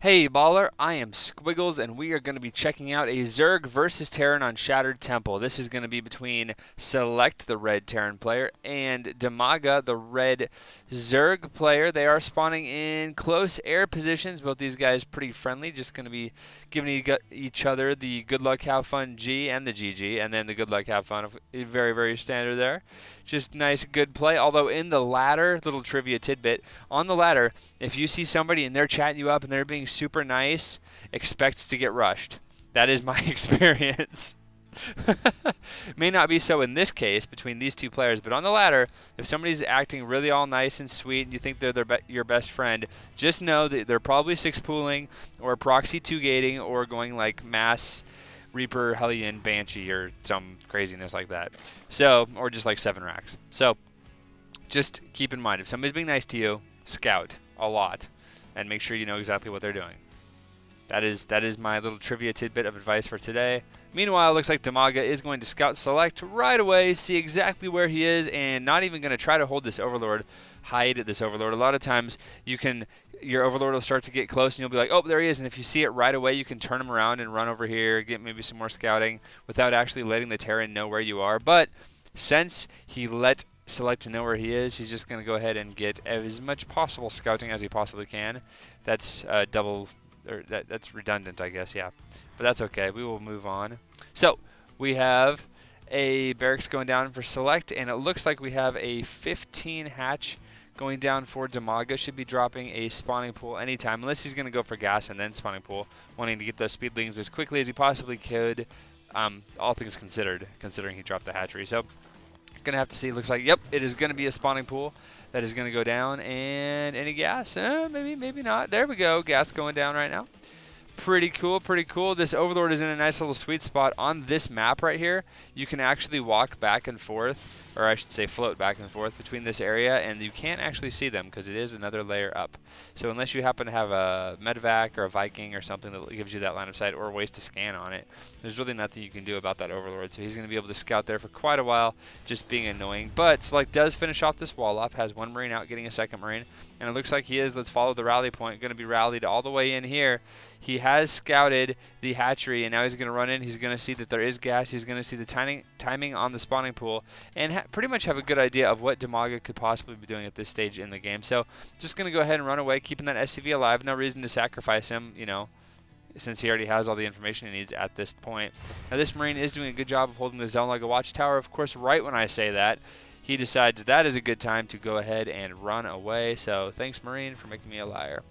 Hey baller, I am Squiggles and we are going to be checking out a Zerg versus Terran on Shattered Temple. This is going to be between SeleCT, the red Terran player, and DIMAGA, the red Zerg player. They are spawning in close air positions. Both these guys pretty friendly, just going to be giving each other the good luck, have fun G and the GG, and then the good luck, have fun. Very, very standard there. Just nice, good play. Although in the ladder, little trivia tidbit, on the ladder, if you see somebody and they're chatting you up and they're being super nice, expect to get rushed. That is my experience. May not be so in this case between these two players, but on the ladder, if somebody's acting really all nice and sweet and you think they're your best friend, just know that they're probably 6-pooling or proxy 2-gating or going like mass Reaper, Hellion, Banshee, or some craziness like that. So, or just like 7 racks. So, just keep in mind, if somebody's being nice to you, scout a lot and make sure you know exactly what they're doing. That is my little trivia tidbit of advice for today. Meanwhile, it looks like DIMAGA is going to scout SeleCT right away, see exactly where he is, and not even going to try to hold this Overlord, hide this Overlord. A lot of times, your Overlord will start to get close, and you'll be like, oh, there he is, and if you see it right away, you can turn him around and run over here, get maybe some more scouting without actually letting the Terran know where you are. But since he let SeleCT know where he is, he's just going to go ahead and get as much possible scouting as he possibly can. That's that's redundant, I guess, yeah. But that's okay. We will move on. So, we have a barracks going down for SeleCT, and it looks like we have a 15 hatch going down for DIMAGA. Should be dropping a spawning pool anytime, unless he's going to go for gas and then spawning pool, wanting to get those speedlings as quickly as he possibly could, all things considered, considering he dropped the hatchery. So, going to have to see. Looks like, yep, it is going to be a spawning pool that is going to go down. And any gas? Maybe not. There we go. Gas going down right now. Pretty cool, pretty cool. This Overlord is in a nice little sweet spot on this map right here. You can actually walk back and forth, or I should say float back and forth between this area, and you can't actually see them because it is another layer up. So unless you happen to have a medevac or a Viking or something that gives you that line of sight or ways to scan on it, there's really nothing you can do about that Overlord. So he's going to be able to scout there for quite a while, just being annoying. But SeleCT does finish off this wall off, has 1 Marine out getting a 2nd Marine, and it looks like he is, let's follow the rally point, going to be rallied all the way in here. He has scouted the hatchery, and now he's going to run in. He's going to see that there is gas. He's going to see the timing on the spawning pool, and pretty much have a good idea of what DIMAGA could possibly be doing at this stage in the game. So just going to go ahead and run away, keeping that SCV alive. No reason to sacrifice him, you know, since he already has all the information he needs at this point. Now this Marine is doing a good job of holding the zone like a watchtower. Of course, right when I say that, he decides that is a good time to go ahead and run away. So thanks, Marine, for making me a liar.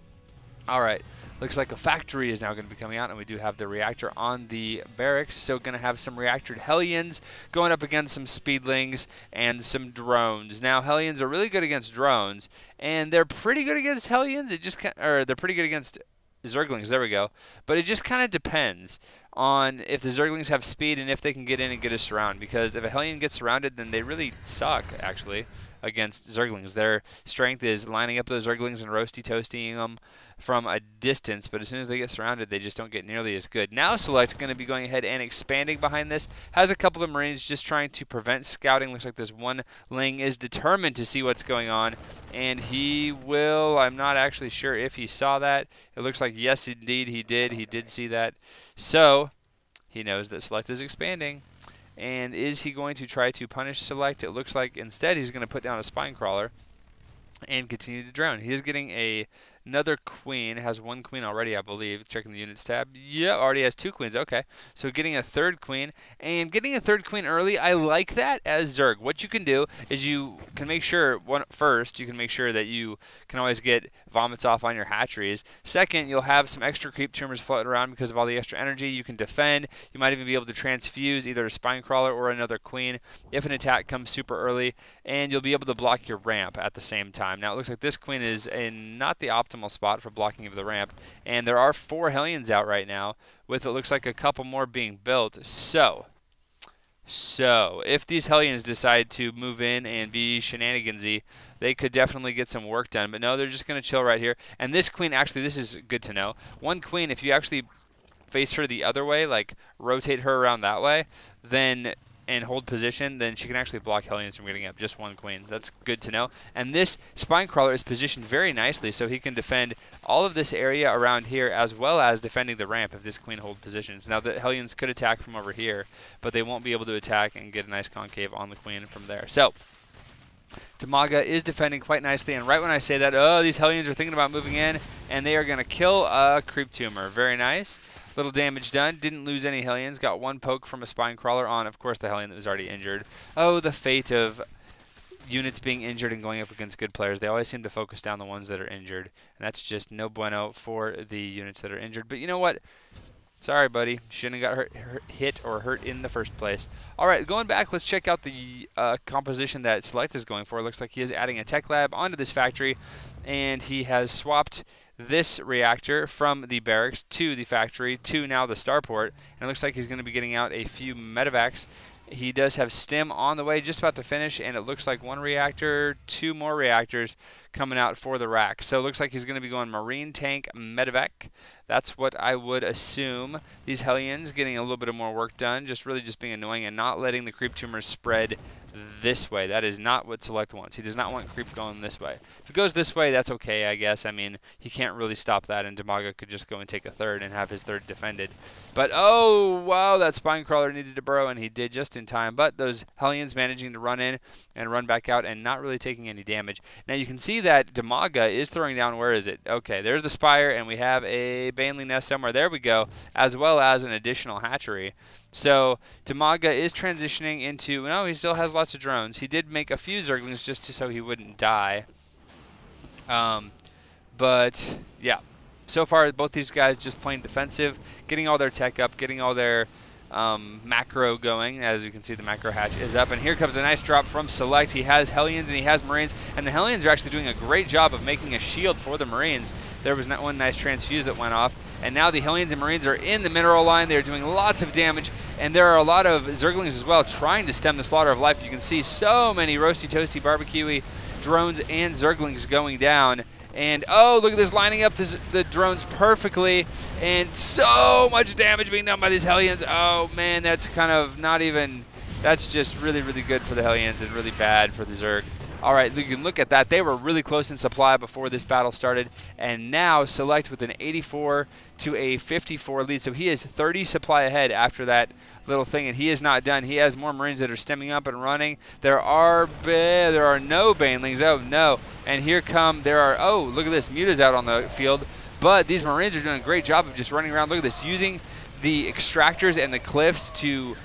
Alright, looks like a factory is now going to be coming out, and we do have the reactor on the barracks, so going to have some reactored Hellions going up against some Speedlings and some drones. Now, Hellions are really good against drones, and they're pretty good against Hellions. They're pretty good against Zerglings, there we go. But it just kind of depends on if the Zerglings have speed and if they can get in and get us surrounded, because if a Hellion gets surrounded, then they really suck, actually, against Zerglings. Their strength is lining up those Zerglings and roasty-toastying them from a distance, but as soon as they get surrounded, they just don't get nearly as good. Now SeleCT going to be going ahead and expanding behind this. Has a couple of Marines just trying to prevent scouting. Looks like this one Ling is determined to see what's going on, and he will, I'm not actually sure if he saw that. It looks like, yes, indeed, he did. He did see that. So, he knows that SeleCT is expanding. And is he going to try to punish SeleCT? It looks like instead he's going to put down a spine crawler and continue to drone. He is getting another queen. Has 1 queen already, I believe. Checking the units tab. Yeah, already has 2 queens. Okay. So getting a 3rd queen. And getting a 3rd queen early, I like that as Zerg. What you can do is you can make sure, first, you can make sure that you can always get vomits off on your hatcheries. Second, you'll have some extra creep tumors floating around because of all the extra energy. You can defend. You might even be able to transfuse either a spine crawler or another queen if an attack comes super early. And you'll be able to block your ramp at the same time. Now, it looks like this queen is in not the optimal spot for blocking of the ramp. And there are 4 Hellions out right now, with it looks like a couple more being built. So if these Hellions decide to move in and be shenanigansy, they could definitely get some work done. But no, they're just going to chill right here. And this queen, actually, this is good to know. 1 queen, if you actually face her the other way, like rotate her around that way, then and hold position, then she can actually block Hellions from getting up just one queen. That's good to know. And this spine crawler is positioned very nicely, so he can defend all of this area around here as well as defending the ramp if this queen hold positions. Now the Hellions could attack from over here, but they won't be able to attack and get a nice concave on the queen from there. So DIMAGA is defending quite nicely, and right when I say that, oh, these Hellions are thinking about moving in, and they are going to kill a creep tumor. Very nice. Little damage done. Didn't lose any Hellions. Got one poke from a spine crawler on, of course, the Hellion that was already injured. Oh, the fate of units being injured and going up against good players. They always seem to focus down the ones that are injured, and that's just no bueno for the units that are injured. But you know what? Sorry, buddy. Shouldn't have got hit or hurt in the first place. All right, going back, let's check out the composition that SeleCT is going for. Looks like he is adding a tech lab onto this factory, and he has swapped this reactor from the barracks to the factory to now the starport, and it looks like he's going to be getting out a few medevacs. He does have stim on the way, just about to finish, and it looks like one reactor, two more reactors coming out for the rack. So it looks like he's going to be going marine tank medevac. That's what I would assume. These Hellions getting a little bit of more work done, really just being annoying and not letting the creep tumors spread this way. That is not what SeleCT wants. He does not want creep going this way. If it goes this way, that's okay, I guess. I mean, he can't really stop that, and DIMAGA could just go and take a third and have his third defended. But, oh, wow, that spine crawler needed to burrow, and he did just in time. But those Hellions managing to run in and run back out and not really taking any damage. Now, you can see that DIMAGA is throwing down, where is it? Okay, there's the spire, and we have a Baneling nest somewhere. There we go, as well as an additional hatchery. So DIMAGA is transitioning into, no, he still has lots of drones. He did make a few Zerglings just so he wouldn't die. But, yeah. So far, both these guys just playing defensive, getting all their tech up, getting all their macro going. As you can see, the macro hatch is up. And here comes a nice drop from SeleCT. He has Hellions and he has Marines. And the Hellions are actually doing a great job of making a shield for the Marines. There was one nice transfuse that went off. And now the Hellions and Marines are in the mineral line. They're doing lots of damage. And there are a lot of Zerglings as well trying to stem the slaughter of life. You can see so many roasty, toasty, barbecuey drones and Zerglings going down. And, oh, look at this, lining up the drones perfectly. And so much damage being done by these Hellions. Oh, man, that's kind of not even, that's just really, really good for the Hellions and really bad for the Zerg. All right, you can look at that. They were really close in supply before this battle started. And now SeleCT with an 84 to a 54 lead. So he is 30 supply ahead after that little thing, and he is not done. He has more Marines that are stemming up and running. There are no Banelings. Oh, no. And here come, oh, look at this. Muta's out on the field. But these Marines are doing a great job of just running around. Look at this, using the extractors and the cliffs to,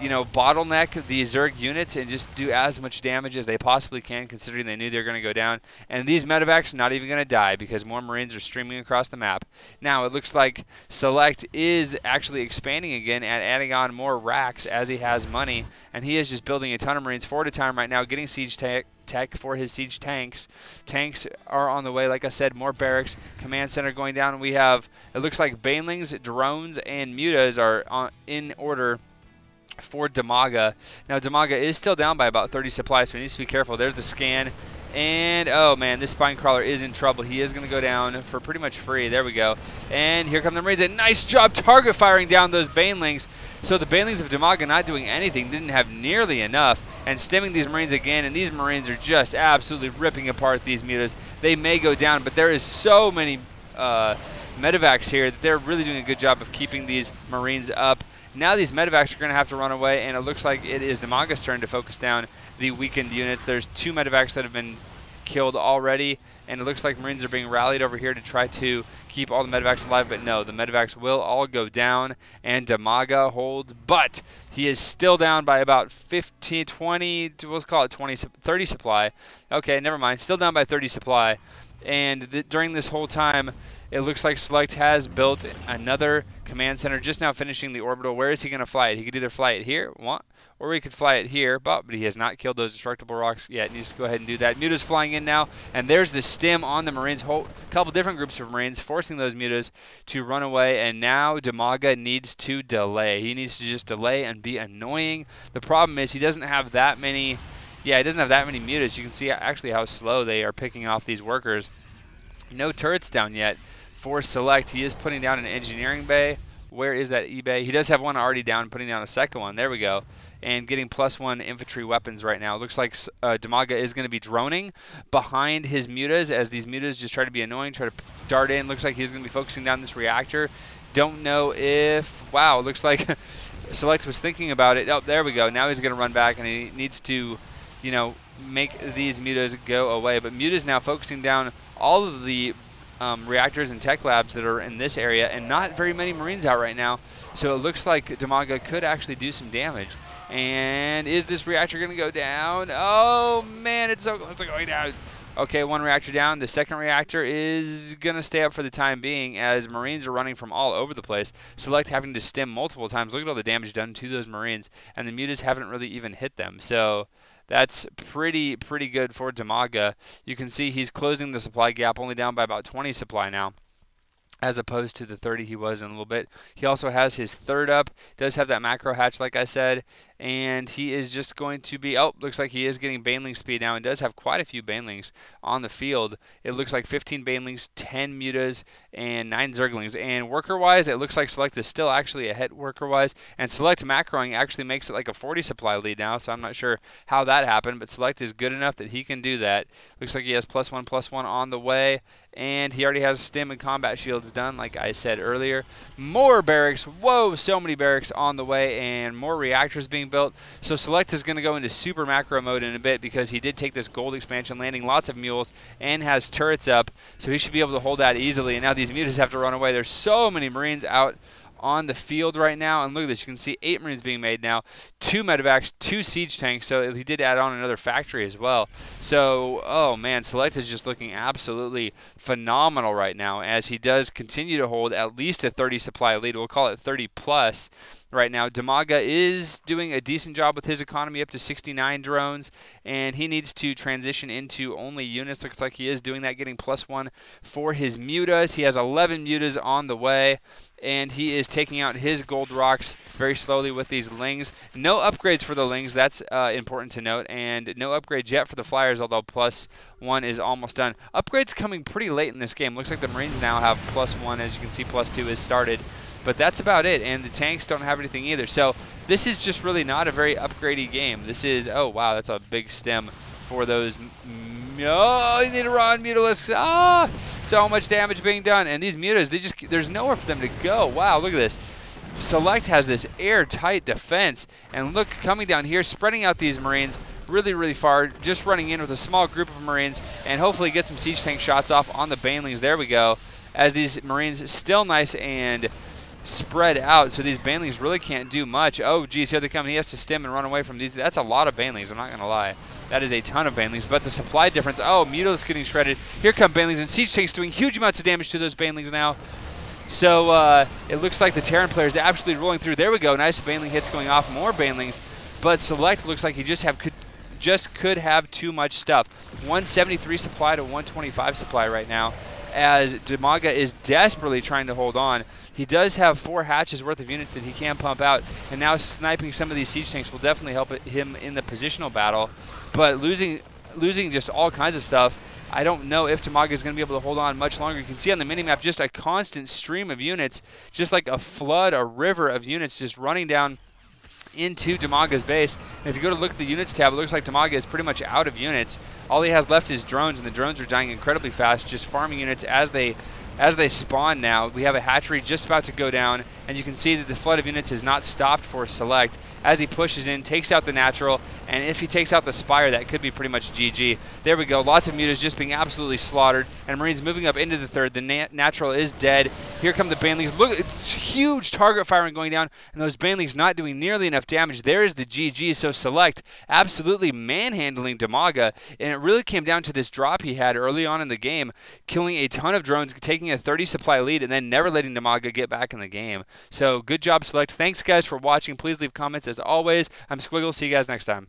you know, bottleneck the Zerg units and just do as much damage as they possibly can, considering they knew they were going to go down. And these medevacs not even going to die because more Marines are streaming across the map. Now it looks like SeleCT is actually expanding again and adding on more racks as he has money, and he is just building a ton of Marines 4 at a time right now, getting siege tech for his siege tanks. Tanks are on the way, like I said, more barracks, command center going down. We have, it looks like Banelings, drones, and mutas are in order for DIMAGA. Now DIMAGA is still down by about 30 supplies, so he needs to be careful. There's the scan, and oh man, this spine crawler is in trouble. He is going to go down for pretty much free. There we go. And here come the Marines. A nice job target firing down those Banelings. So the Banelings of DIMAGA not doing anything, didn't have nearly enough, and stemming these Marines again, and these Marines are just absolutely ripping apart these mutas. They may go down, but there is so many medevacs here that they're really doing a good job of keeping these Marines up. Now these medevacs are going to have to run away, and it looks like it is DIMAGA's turn to focus down the weakened units. There's 2 medevacs that have been killed already, and it looks like Marines are being rallied over here to try to keep all the medevacs alive, but no, the medevacs will all go down, and DIMAGA holds, but he is still down by about 15, 20, let's call it 20, 30 supply. Okay, never mind, still down by 30 supply, and during this whole time, it looks like SeleCT has built another command center, just now finishing the orbital. Where is he going to fly it? He could either fly it here, or he could fly it here, but he has not killed those destructible rocks yet. He needs to go ahead and do that. Muta's flying in now, and there's the stim on the Marines, couple different groups of Marines, forcing those Mutas to run away, and now DIMAGA needs to delay. He needs to just delay and be annoying. The problem is he doesn't have that many, he doesn't have that many Mutas. You can see actually how slow they are picking off these workers. No turrets down yet for SeleCT. He is putting down an engineering bay Where is that eBay? He does have one already down, putting down a second one. There we go. And getting +1 infantry weapons right now. Looks like DIMAGA is going to be droning behind his mutas as these mutas just try to be annoying, try to dart in. Looks like he's going to be focusing down this reactor. Don't know if... Wow, looks like Select was thinking about it. Oh, there we go. Now he's going to run back, and he needs to, you know, make these mutas go away. But muta's now focusing down all of the reactors and tech labs that are in this area, and not very many Marines out right now. So it looks like DIMAGA could actually do some damage. And is this reactor going to go down? Oh, man, it's so close to going down. Okay, one reactor down. The second reactor is going to stay up for the time being as Marines are running from all over the place. Select having to stim multiple times. Look at all the damage done to those Marines, and the mutas haven't really even hit them. So that's pretty good for DIMAGA. You can see he's closing the supply gap, only down by about 20 supply now, as opposed to the 30 he was in a little bit. He also has his third up, does have that macro hatch like I said, and he is just going to be, oh, looks like he is getting Baneling speed now and does have quite a few Banelings on the field. It looks like 15 Banelings, 10 mutas, and 9 Zerglings. And worker-wise, it looks like Select is still actually ahead worker-wise, and Select macroing actually makes it like a 40 supply lead now, so I'm not sure how that happened, but Select is good enough that he can do that. Looks like he has +1/+1 on the way, and he already has stim and combat shields done, like I said earlier. More barracks, whoa, so many barracks on the way, and more reactors being built. So Select is going to go into super macro mode in a bit because he did take this gold expansion, landing lots of mules, and has turrets up, so he should be able to hold that easily. And now these mutas have to run away. There's so many Marines out on the field right now, and look at this, you can see 8 Marines being made now, 2 medevacs, 2 siege tanks, so he did add on another factory as well. So, oh man, Select is just looking absolutely phenomenal right now as he does continue to hold at least a 30 supply lead. We'll call it 30 plus right now. DIMAGA is doing a decent job with his economy, up to 69 drones, and he needs to transition into only units. Looks like he is doing that, getting +1 for his mutas. He has 11 mutas on the way, and he is taking out his gold rocks very slowly with these lings. No upgrades for the lings, that's important to note, and no upgrades yet for the flyers, although +1 is almost done. Upgrades coming pretty late in this game. Looks like the Marines now have +1, as you can see, +2 is started. But that's about it, and the tanks don't have anything either. So this is just really not a very upgradey game. This is, oh wow, that's a big stem for those. Oh, you need to run, mutalisks. Ah, so much damage being done. And these mutas, there's nowhere for them to go. Wow, look at this. Select has this airtight defense. And look, coming down here, spreading out these Marines really far, just running in with a small group of Marines, and hopefully get some siege tank shots off on the Banelings. There we go. As these Marines still nice and spread out, so these Banelings really can't do much. Oh, geez, here they come. He has to stim and run away from these. That's a lot of Banelings, I'm not going to lie. That is a ton of Banelings, but the supply difference, oh, Mutalisk getting shredded. Here come Banelings, and Siege Tank's doing huge amounts of damage to those Banelings now. So it looks like the Terran player is absolutely rolling through. There we go, nice Baneling hits going off, more Banelings, but Select looks like he could have too much stuff. 173 supply to 125 supply right now, as DIMAGA is desperately trying to hold on. He does have 4 hatches worth of units that he can pump out, and now sniping some of these siege tanks will definitely help him in the positional battle. But losing just all kinds of stuff, I don't know if DIMAGA is going to be able to hold on much longer. You can see on the minimap just a constant stream of units, just like a flood, a river of units just running down into DIMAGA's base. And if you go to look at the units tab, it looks like DIMAGA is pretty much out of units. All he has left is drones, and the drones are dying incredibly fast, just farming units as they spawn now. We have a hatchery just about to go down, and you can see that the flood of units has not stopped for Select as he pushes in, takes out the natural, and if he takes out the Spire, that could be pretty much GG. There we go, lots of mutas just being absolutely slaughtered, and Marines moving up into the third. The natural is dead. Here come the Banelings. Look, huge target firing going down, and those Banelings not doing nearly enough damage. There is the GG, so Select absolutely manhandling DIMAGA, and it really came down to this drop he had early on in the game, killing a ton of drones, taking a 30 supply lead, and then never letting DIMAGA get back in the game. So good job, Select. Thanks, guys, for watching. Please leave comments. As always, I'm Squiggle. See you guys next time.